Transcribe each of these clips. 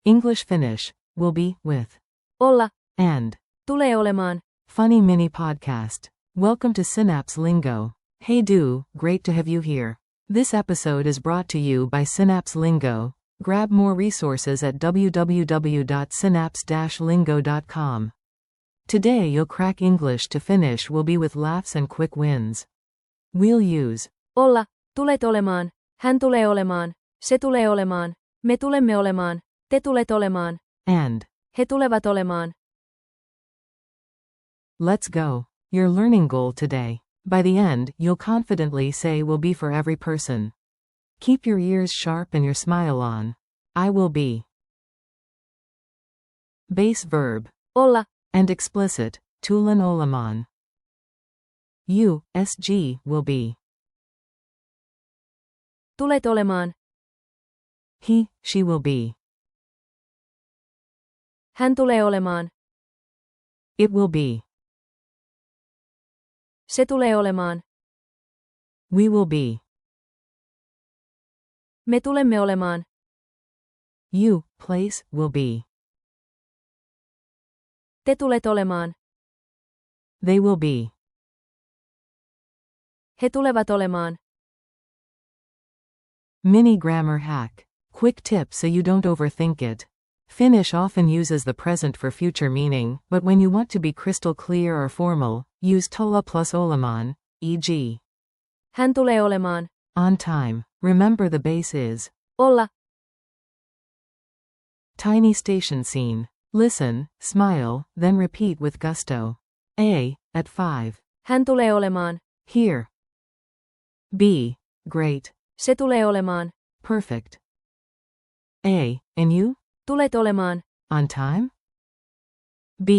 English-Finnish will be with olla, and tulee olemaan. funny mini podcast. Welcome to Synapse Lingo. Hey great to have you here. This episode is brought to you by Synapse Lingo. Grab more resources at www.synapse-lingo.com. Today you'll crack English to Finnish will be with laughs and quick wins. We'll use Olla, tulet olemaan. Hän tulee olemaan. Se tulee olemaan. Me tulemme olemaan. Te tulet olemaan. and. He tulevat olemaan. Let's go. Your learning goal today. By the end, you'll confidently say will be for every person. Keep your ears sharp and your smile on. I will be. Base verb. Olla, And explicit. Tulla olemaan. U.S.G. will be. tulet olemaan. He, she will be. Hän tulee olemaan. It will be. Se tulee olemaan. We will be. Me tulemme olemaan. You, place, will be. Te tulet olemaan. They will be. He tulevat olemaan. Mini grammar hack. Quick tip so you don't overthink it. Finnish often uses the present for future meaning, but when you want to be crystal clear or formal, use tulla plus olemaan, e.g. Hän tulee olemaan. on time. Remember the base is Olla, tiny station scene. Listen, smile, then repeat with gusto. A, at 5. hän tulee olemaan. Here. B, great. Se tulee olemaan. Perfect. A, and you? Tulet olemaan. On time? B,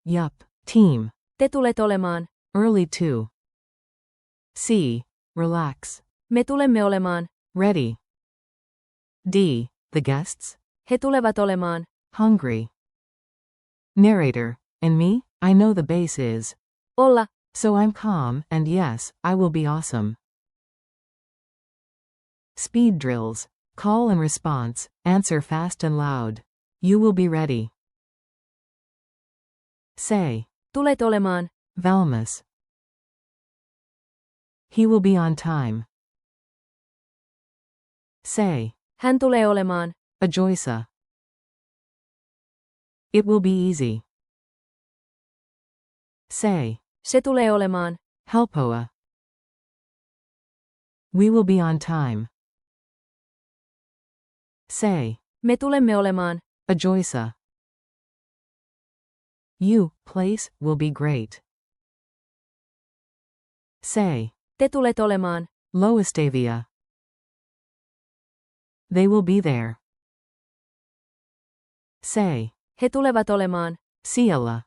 yup. Team. Te tulet olemaan. Early too. C, relax. Me tulemme olemaan. Ready. D, the guests? He tulevat olemaan. Hungry. Narrator. And me? I know the base is Olla, so I'm calm, and yes, I will be awesome. Speed drills. Call and response. Answer fast and loud. You will be ready. Say. tulet olemaan. Valmis. He will be on time. Say. Hän tulee olemaan. Ajoisa. It will be easy. Say. Se tulee olemaan. Helpoa. We will be on time. Say. Me tulemme olemaan. Ajoisa. You, place, will be great. Say. Te tulet olemaan. Loistavia. They will be there. Say. He tulevat olemaan. Siellä.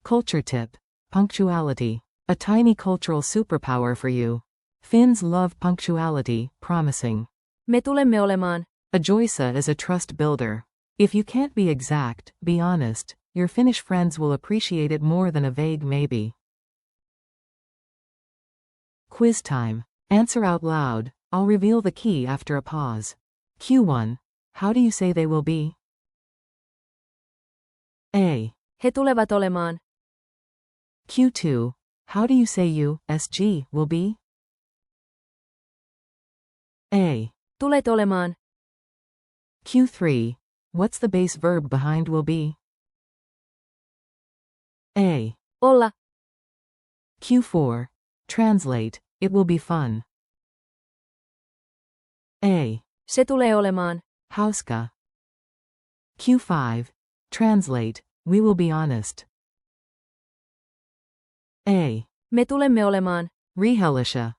Culture tip. Punctuality. A tiny cultural superpower for you. Finns love punctuality, promising. Me tulemme olemaan. Ajoisa is a trust builder. If you can't be exact, be honest. Your Finnish friends will appreciate it more than a vague maybe. Quiz time. Answer out loud. I'll reveal the key after a pause. Q1. How do you say they will be? A. He tulevat olemaan. Q2. How do you say you, SG, will be? A. Tulet olemaan. Q3. What's the base verb behind will be? A. Olla, Q4. Translate. It will be fun. A. se tulee olemaan. Hauska. Q5. Translate. We will be honest. A. Me tulemme olemaan. Rehellisiä.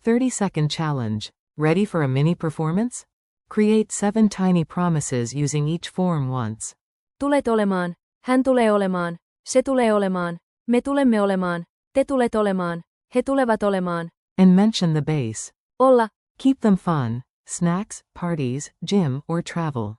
30-second challenge. Ready for a mini performance? Create 7 tiny promises using each form once. Tulet olemaan. Hän tulee olemaan. Se tulee olemaan. Me tulemme olemaan. Te tulet olemaan. He tulevat olemaan. And mention the base. Olla, Keep them fun. Snacks, parties, gym, or travel.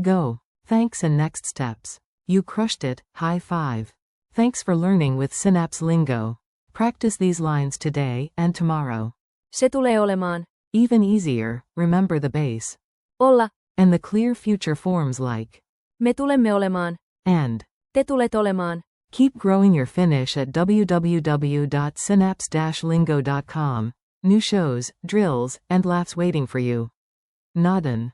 Go. Thanks and next steps. You crushed it, high five. Thanks for learning with Synapse Lingo. Practice these lines today and tomorrow. Se tulee olemaan. Even easier, remember the base. Olla. And the clear future forms like Me tulemme olemaan. and. Te tulet olemaan. Keep growing your Finnish at www.synapse-lingo.com. New shows, drills, and laughs waiting for you. Naden.